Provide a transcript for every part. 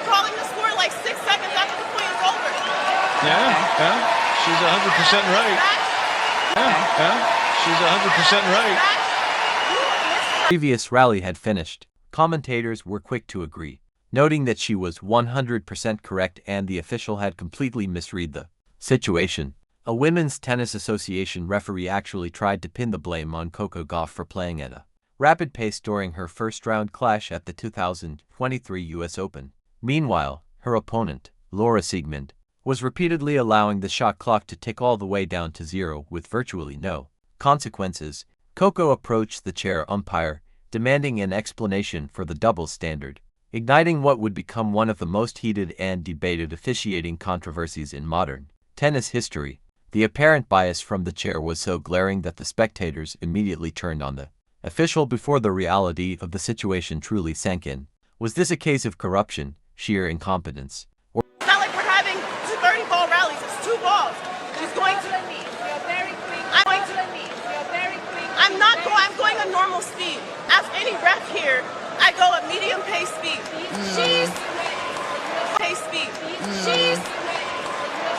calling the score like 6 seconds after the point is over. Yeah, she's 100% right. She's 100% right. The previous rally had finished. Commentators were quick to agree, noting that she was 100% correct and the official had completely misread the situation. A Women's Tennis Association referee actually tried to pin the blame on Coco Gauff for playing at a rapid pace during her first-round clash at the 2023 US Open. Meanwhile, her opponent, Laura Siegemund, was repeatedly allowing the shot clock to tick all the way down to zero with virtually no consequences. Coco approached the chair umpire, demanding an explanation for the double standard, igniting what would become one of the most heated and debated officiating controversies in modern tennis history. The apparent bias from the chair was so glaring that the spectators immediately turned on the official before the reality of the situation truly sank in. Was this a case of corruption, sheer incompetence, or It's not like we're having 30-ball rallies. It's 2 balls. She's going to the knee. You're very quick. I'm going to the knee. You're very quick. I'm not going. I'm going a normal speed. As any ref here, I go at medium pace speed. She's Pace speed. she's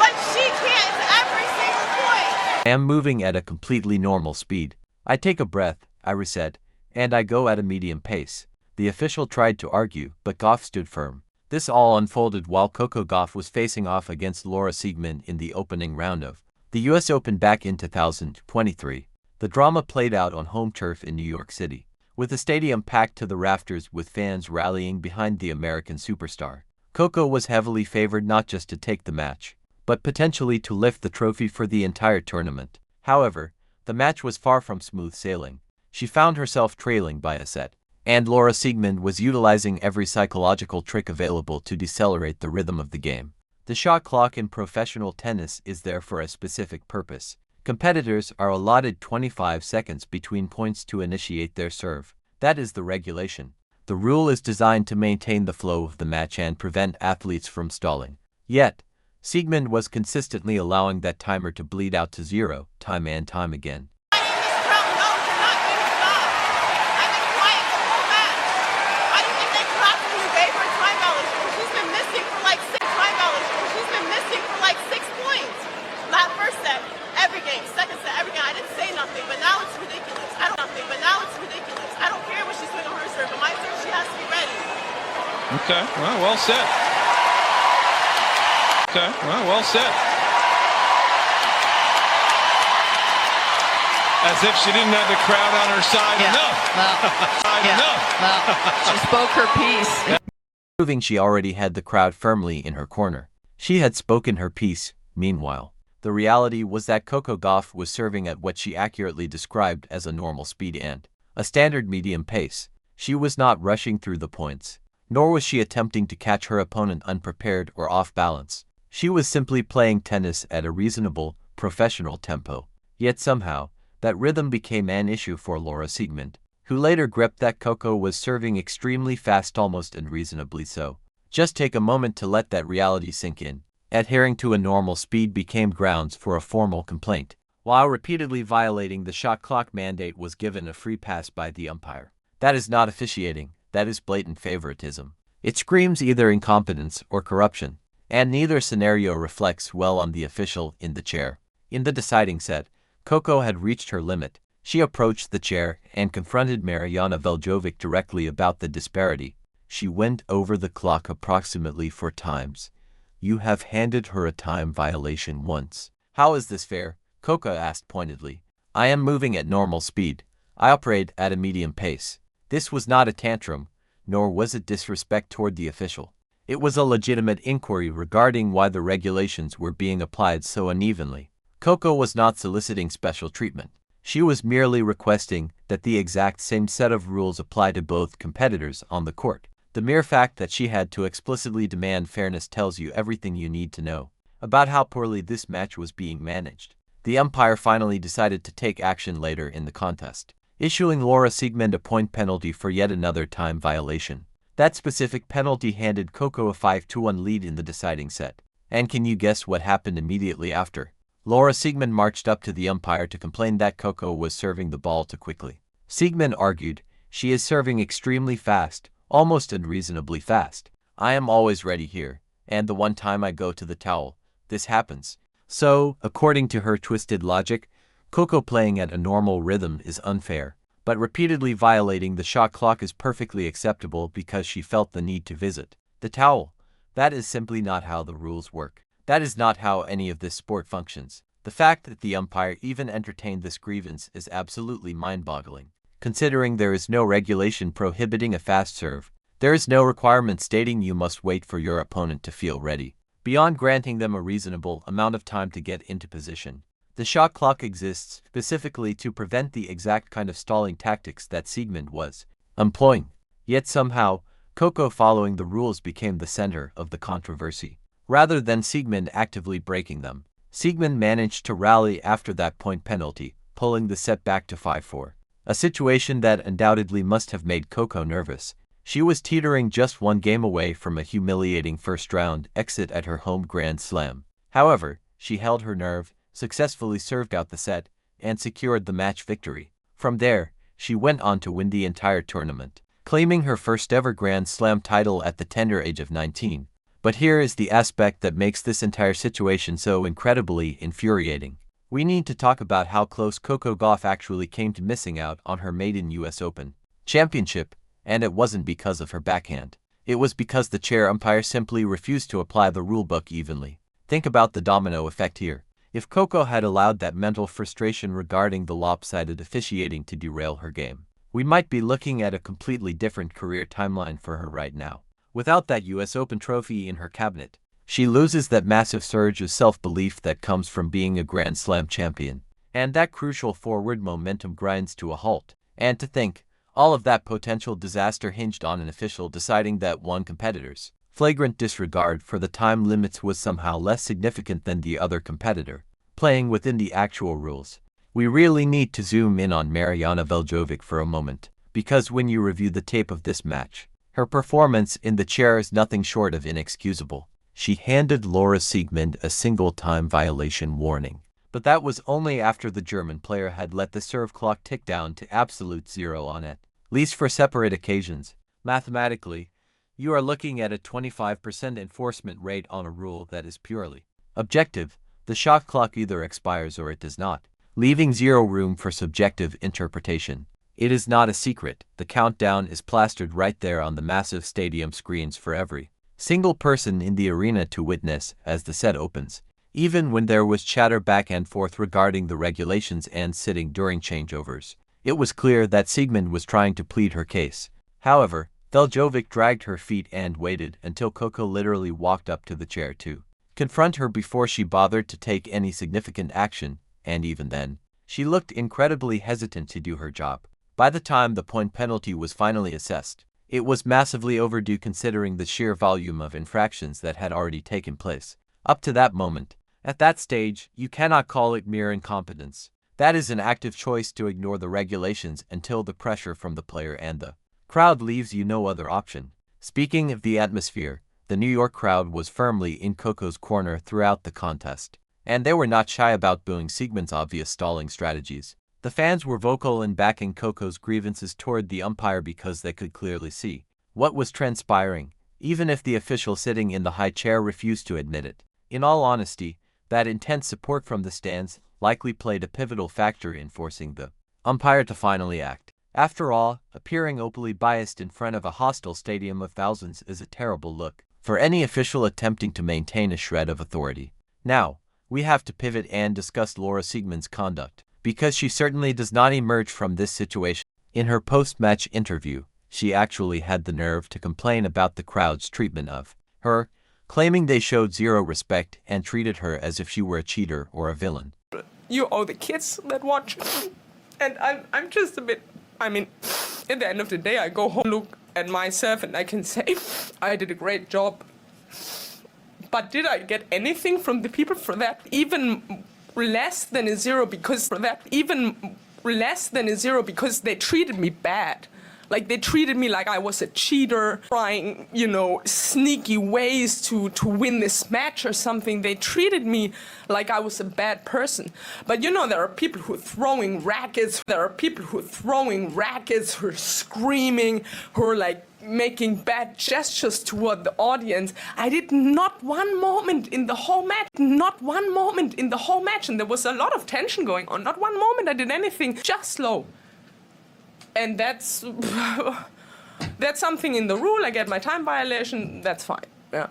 But she can't every single point. I am moving at a completely normal speed. I take a breath, Iris said, and I go at a medium pace. The official tried to argue, but Gauff stood firm. This all unfolded while Coco Gauff was facing off against Laura Siegemund in the opening round of the US Open back in 2023. The drama played out on home turf in New York City, with the stadium packed to the rafters with fans rallying behind the American superstar. Coco was heavily favored not just to take the match, but potentially to lift the trophy for the entire tournament. However, the match was far from smooth sailing. She found herself trailing by a set, and Laura Siegemund was utilizing every psychological trick available to decelerate the rhythm of the game. The shot clock in professional tennis is there for a specific purpose. Competitors are allotted 25 seconds between points to initiate their serve. That is the regulation. The rule is designed to maintain the flow of the match and prevent athletes from stalling. Yet, Siegemund was consistently allowing that timer to bleed out to zero, time and time again. This crowd knows you're not going to stop. I've been quiet the whole match. Why do you think they clapped when you gave her a time violation? She's been missing for like 6 time violations. She's been missing for like 6 points. Not first set, every game, second set, every game. I didn't say nothing, but now it's ridiculous. I don't nothing, but now it's ridiculous. I don't care what she's doing on her serve, but my serve, she has to be ready. Okay, well said. Okay, well said. As if she didn't have the crowd on her side enough. Well, she spoke her piece. Proving she already had the crowd firmly in her corner. She had spoken her piece. Meanwhile, the reality was that Coco Gauff was serving at what she accurately described as a normal speed and a standard medium pace. She was not rushing through the points, nor was she attempting to catch her opponent unprepared or off balance. She was simply playing tennis at a reasonable, professional tempo. Yet somehow, that rhythm became an issue for Laura Siegemund, who later gripped that Coco was serving extremely fast, almost unreasonably so. Just take a moment to let that reality sink in. Adhering to a normal speed became grounds for a formal complaint, while repeatedly violating the shot clock mandate was given a free pass by the umpire. That is not officiating, that is blatant favoritism. It screams either incompetence or corruption, and neither scenario reflects well on the official in the chair. In the deciding set, Coco had reached her limit. She approached the chair and confronted Aryna Sabalenka directly about the disparity. She went over the clock approximately 4 times. You have handed her a time violation once. How is this fair? Coco asked pointedly. I am moving at normal speed. I operate at a medium pace. This was not a tantrum, nor was it disrespect toward the official. It was a legitimate inquiry regarding why the regulations were being applied so unevenly. Coco was not soliciting special treatment. She was merely requesting that the exact same set of rules apply to both competitors on the court. The mere fact that she had to explicitly demand fairness tells you everything you need to know about how poorly this match was being managed. The umpire finally decided to take action later in the contest, issuing Laura Siegemund a point penalty for yet another time violation. That specific penalty handed Coco a 5-1 lead in the deciding set. And can you guess what happened immediately after? Laura Siegemund marched up to the umpire to complain that Coco was serving the ball too quickly. Siegemund argued, she is serving extremely fast, almost unreasonably fast. I am always ready here, and the one time I go to the towel, this happens. So, according to her twisted logic, Coco playing at a normal rhythm is unfair, but repeatedly violating the shot clock is perfectly acceptable because she felt the need to visit the towel. That is simply not how the rules work. That is not how any of this sport functions. The fact that the umpire even entertained this grievance is absolutely mind-boggling. Considering there is no regulation prohibiting a fast serve, there is no requirement stating you must wait for your opponent to feel ready, beyond granting them a reasonable amount of time to get into position. The shot clock exists specifically to prevent the exact kind of stalling tactics that Siegmund was employing. Yet somehow, Coco following the rules became the center of the controversy, rather than Siegmund actively breaking them. Siegmund managed to rally after that point penalty, pulling the set back to 5-4. A situation that undoubtedly must have made Coco nervous. She was teetering just one game away from a humiliating first-round exit at her home Grand Slam. However, she held her nerve, successfully served out the set, and secured the match victory. From there, she went on to win the entire tournament, claiming her first-ever Grand Slam title at the tender age of 19. But here is the aspect that makes this entire situation so incredibly infuriating. We need to talk about how close Coco Gauff actually came to missing out on her maiden US Open championship, and it wasn't because of her backhand. It was because the chair umpire simply refused to apply the rulebook evenly. Think about the domino effect here. If Coco had allowed that mental frustration regarding the lopsided officiating to derail her game, we might be looking at a completely different career timeline for her right now. Without that US Open trophy in her cabinet, she loses that massive surge of self-belief that comes from being a Grand Slam champion. And that crucial forward momentum grinds to a halt. And to think, all of that potential disaster hinged on an official deciding that one competitor's flagrant disregard for the time limits was somehow less significant than the other competitor, playing within the actual rules. We really need to zoom in on Aryna Sabalenka for a moment, because when you review the tape of this match, her performance in the chair is nothing short of inexcusable. She handed Laura Siegmund a single-time violation warning, but that was only after the German player had let the serve clock tick down to absolute zero on at least for separate occasions. Mathematically, you are looking at a 25% enforcement rate on a rule that is purely objective. The shot clock either expires or it does not, leaving zero room for subjective interpretation. It is not a secret, the countdown is plastered right there on the massive stadium screens for every single person in the arena to witness as the set opens. Even when there was chatter back and forth regarding the regulations and sitting during changeovers, it was clear that Siegmund was trying to plead her case. However, Djokovic dragged her feet and waited until Coco literally walked up to the chair to confront her before she bothered to take any significant action, and even then, she looked incredibly hesitant to do her job. By the time the point penalty was finally assessed, it was massively overdue considering the sheer volume of infractions that had already taken place. Up to that moment, at that stage, you cannot call it mere incompetence. That is an active choice to ignore the regulations until the pressure from the player and the crowd leaves you no other option. Speaking of the atmosphere, the New York crowd was firmly in Coco's corner throughout the contest, and they were not shy about booing Siegmund's obvious stalling strategies. The fans were vocal in backing Coco's grievances toward the umpire because they could clearly see what was transpiring, even if the official sitting in the high chair refused to admit it. In all honesty, that intense support from the stands likely played a pivotal factor in forcing the umpire to finally act. After all, appearing openly biased in front of a hostile stadium of thousands is a terrible look for any official attempting to maintain a shred of authority. Now, we have to pivot and discuss Laura Siegmund's conduct, because she certainly does not emerge from this situation. In her post-match interview, she actually had the nerve to complain about the crowd's treatment of her, claiming they showed zero respect and treated her as if she were a cheater or a villain. You all the kids that watch, and I'm just a bit, at the end of the day, I go home, look at myself, and I can say, I did a great job. But did I get anything from the people for that? Even less than a zero because they treated me bad. Like, they treated me like I was a cheater, trying, sneaky ways to win this match or something. They treated me like I was a bad person. But there are people who are throwing rackets. There are people who are throwing rackets, who are screaming, who are making bad gestures toward the audience. I did not one moment in the whole match, and there was a lot of tension going on. Not one moment I did anything, just slow. And that's something in the rule. I get my time violation, that's fine. Yeah.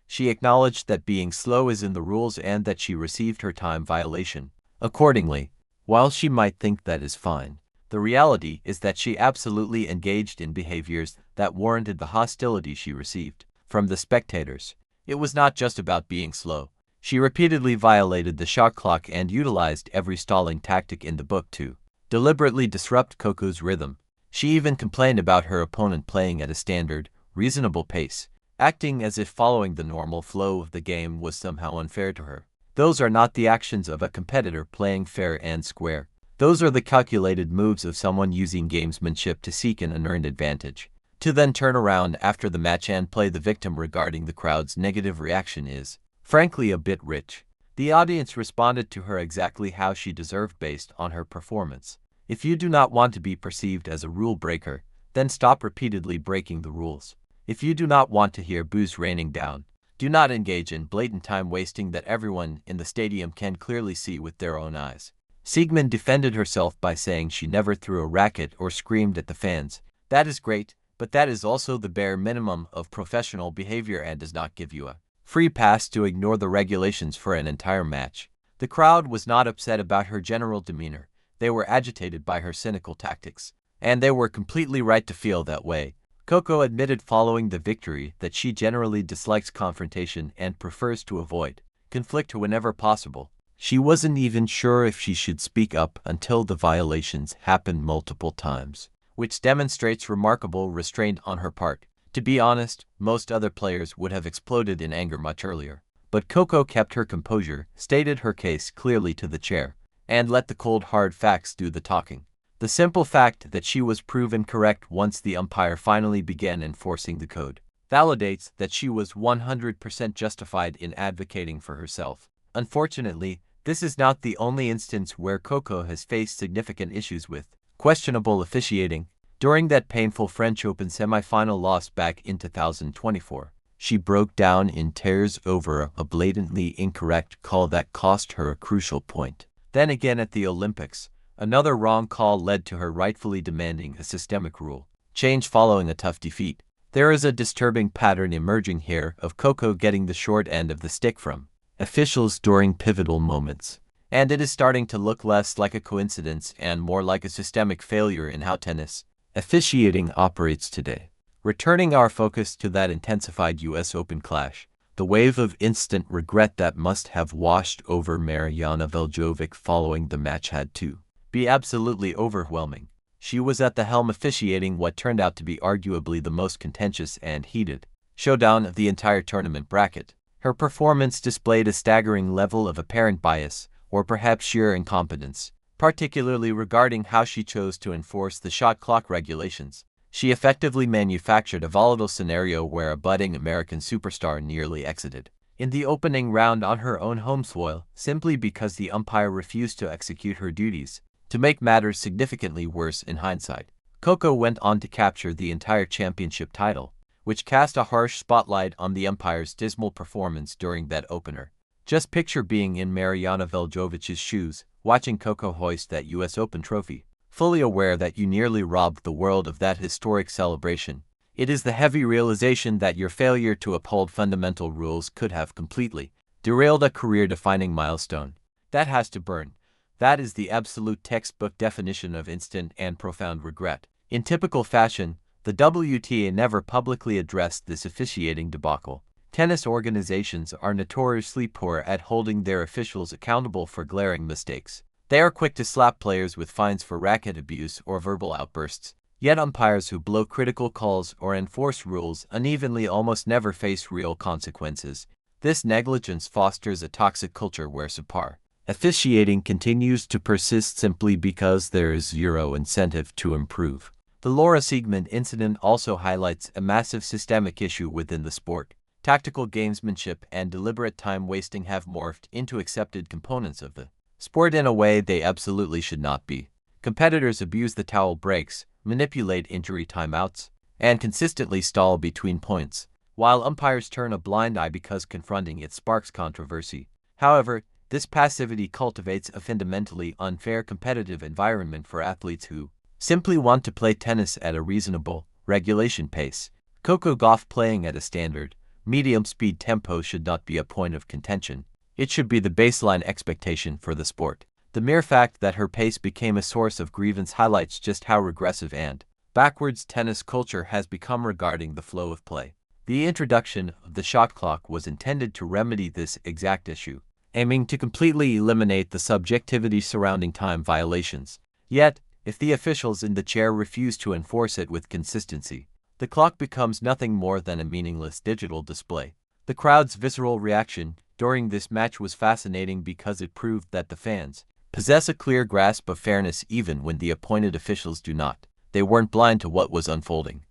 She acknowledged that being slow is in the rules and that she received her time violation. Accordingly, while she might think that is fine, the reality is that she absolutely engaged in behaviors that warranted the hostility she received from the spectators. It was not just about being slow. She repeatedly violated the shot clock and utilized every stalling tactic in the book to deliberately disrupt Coco's rhythm. She even complained about her opponent playing at a standard, reasonable pace, acting as if following the normal flow of the game was somehow unfair to her. Those are not the actions of a competitor playing fair and square. Those are the calculated moves of someone using gamesmanship to seek an unearned advantage. To then turn around after the match and play the victim regarding the crowd's negative reaction is, frankly, a bit rich. The audience responded to her exactly how she deserved based on her performance. If you do not want to be perceived as a rule breaker, then stop repeatedly breaking the rules. If you do not want to hear boos raining down, do not engage in blatant time wasting that everyone in the stadium can clearly see with their own eyes. Siegmund defended herself by saying she never threw a racket or screamed at the fans. That is great, but that is also the bare minimum of professional behavior and does not give you a free pass to ignore the regulations for an entire match. The crowd was not upset about her general demeanor. They were agitated by her cynical tactics, and they were completely right to feel that way. Coco admitted following the victory that she generally dislikes confrontation and prefers to avoid conflict whenever possible. She wasn't even sure if she should speak up until the violations happened multiple times, which demonstrates remarkable restraint on her part. To be honest, most other players would have exploded in anger much earlier. But Coco kept her composure, stated her case clearly to the chair, and let the cold hard facts do the talking. The simple fact that she was proven correct once the umpire finally began enforcing the code validates that she was 100% justified in advocating for herself. Unfortunately, this is not the only instance where Coco has faced significant issues with questionable officiating. During that painful French Open semifinal loss back in 2024, she broke down in tears over a blatantly incorrect call that cost her a crucial point. Then again at the Olympics, another wrong call led to her rightfully demanding a systemic rule change following a tough defeat. There is a disturbing pattern emerging here of Coco getting the short end of the stick from officials during pivotal moments, and it is starting to look less like a coincidence and more like a systemic failure in how tennis officiating operates today. Returning our focus to that intensified US Open clash, the wave of instant regret that must have washed over Aryna Sabalenka following the match had to be absolutely overwhelming. She was at the helm officiating what turned out to be arguably the most contentious and heated showdown of the entire tournament bracket. Her performance displayed a staggering level of apparent bias, or perhaps sheer incompetence, particularly regarding how she chose to enforce the shot clock regulations. She effectively manufactured a volatile scenario where a budding American superstar nearly exited in the opening round on her own home soil simply because the umpire refused to execute her duties. To make matters significantly worse in hindsight, Coco went on to capture the entire championship title, which cast a harsh spotlight on the umpire's dismal performance during that opener. Just picture being in Aryna Sabalenka's shoes, watching Coco hoist that US Open trophy, fully aware that you nearly robbed the world of that historic celebration. It is the heavy realization that your failure to uphold fundamental rules could have completely derailed a career-defining milestone. That has to burn. That is the absolute textbook definition of instant and profound regret. In typical fashion, the WTA never publicly addressed this officiating debacle. Tennis organizations are notoriously poor at holding their officials accountable for glaring mistakes. They are quick to slap players with fines for racket abuse or verbal outbursts, yet umpires who blow critical calls or enforce rules unevenly almost never face real consequences. This negligence fosters a toxic culture where subpar officiating continues to persist simply because there is zero incentive to improve. The Laura Siegemund incident also highlights a massive systemic issue within the sport. Tactical gamesmanship and deliberate time wasting have morphed into accepted components of the sport in a way they absolutely should not be. Competitors abuse the towel breaks, manipulate injury timeouts, and consistently stall between points, while umpires turn a blind eye because confronting it sparks controversy. However, this passivity cultivates a fundamentally unfair competitive environment for athletes who simply want to play tennis at a reasonable, regulation pace. Coco Gauff playing at a standard, medium-speed tempo should not be a point of contention. It should be the baseline expectation for the sport. The mere fact that her pace became a source of grievance highlights just how regressive and backwards tennis culture has become regarding the flow of play. The introduction of the shot clock was intended to remedy this exact issue, aiming to completely eliminate the subjectivity surrounding time violations. Yet, if the officials in the chair refuse to enforce it with consistency, the clock becomes nothing more than a meaningless digital display. The crowd's visceral reaction during this match was fascinating because it proved that the fans possess a clear grasp of fairness even when the appointed officials do not. They weren't blind to what was unfolding.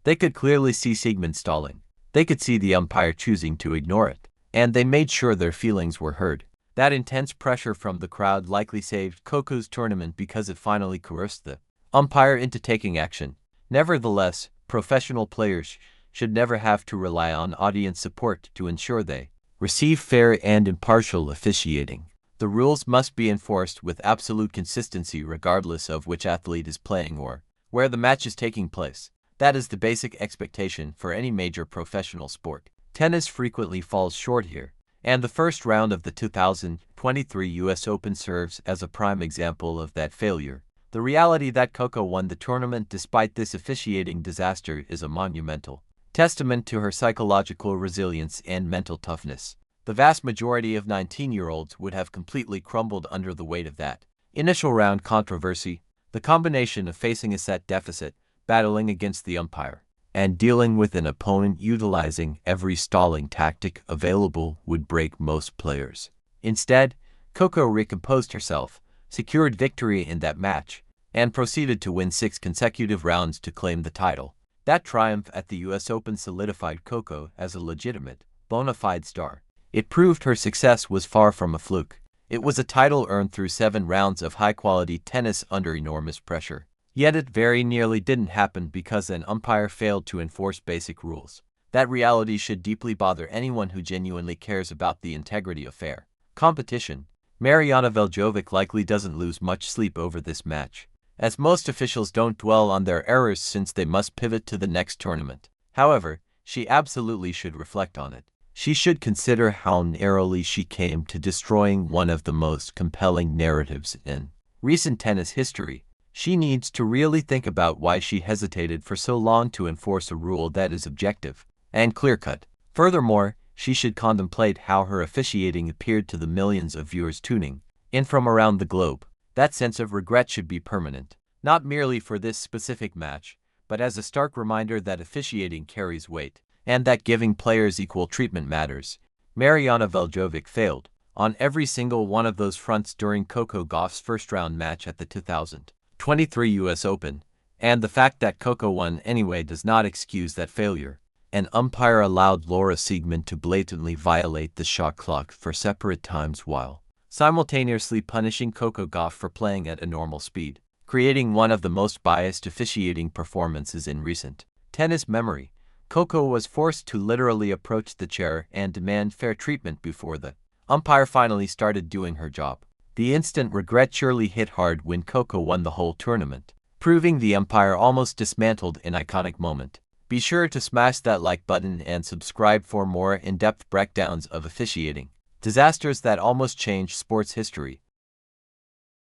They could clearly see Sigmund stalling. They could see the umpire choosing to ignore it, and they made sure their feelings were heard. That intense pressure from the crowd likely saved Coco's tournament because it finally coerced the umpire into taking action. Nevertheless, professional players should never have to rely on audience support to ensure they receive fair and impartial officiating. The rules must be enforced with absolute consistency regardless of which athlete is playing or where the match is taking place. That is the basic expectation for any major professional sport. Tennis frequently falls short here, and the first round of the 2023 US Open serves as a prime example of that failure. The reality that Coco won the tournament despite this officiating disaster is a monumental testament to her psychological resilience and mental toughness. The vast majority of 19-year-olds would have completely crumbled under the weight of that initial round controversy. The combination of facing a set deficit, battling against the umpire, and dealing with an opponent utilizing every stalling tactic available would break most players. Instead, Coco recomposed herself, secured victory in that match, and proceeded to win 6 consecutive rounds to claim the title. That triumph at the US Open solidified Coco as a legitimate, bona fide star. It proved her success was far from a fluke. It was a title earned through 7 rounds of high-quality tennis under enormous pressure. Yet it very nearly didn't happen because an umpire failed to enforce basic rules. That reality should deeply bother anyone who genuinely cares about the integrity of fair competition. Aryna Sabalenka likely doesn't lose much sleep over this match, as most officials don't dwell on their errors since they must pivot to the next tournament. However, she absolutely should reflect on it. She should consider how narrowly she came to destroying one of the most compelling narratives in recent tennis history. She needs to really think about why she hesitated for so long to enforce a rule that is objective and clear-cut. Furthermore, she should contemplate how her officiating appeared to the millions of viewers tuning in from around the globe. That sense of regret should be permanent, not merely for this specific match, but as a stark reminder that officiating carries weight, and that giving players equal treatment matters. Aryna Sabalenka failed on every single one of those fronts during Coco Gauff's first-round match at the 2023 US Open, and the fact that Coco won anyway does not excuse that failure. An umpire allowed Laura Siegemund to blatantly violate the shot clock for separate times while simultaneously punishing Coco Gauff for playing at a normal speed, creating one of the most biased officiating performances in recent tennis memory. Coco was forced to literally approach the chair and demand fair treatment before the umpire finally started doing her job. The instant regret surely hit hard when Coco won the whole tournament, proving the umpire almost dismantled an iconic moment. Be sure to smash that like button and subscribe for more in-depth breakdowns of officiating disasters that almost changed sports history.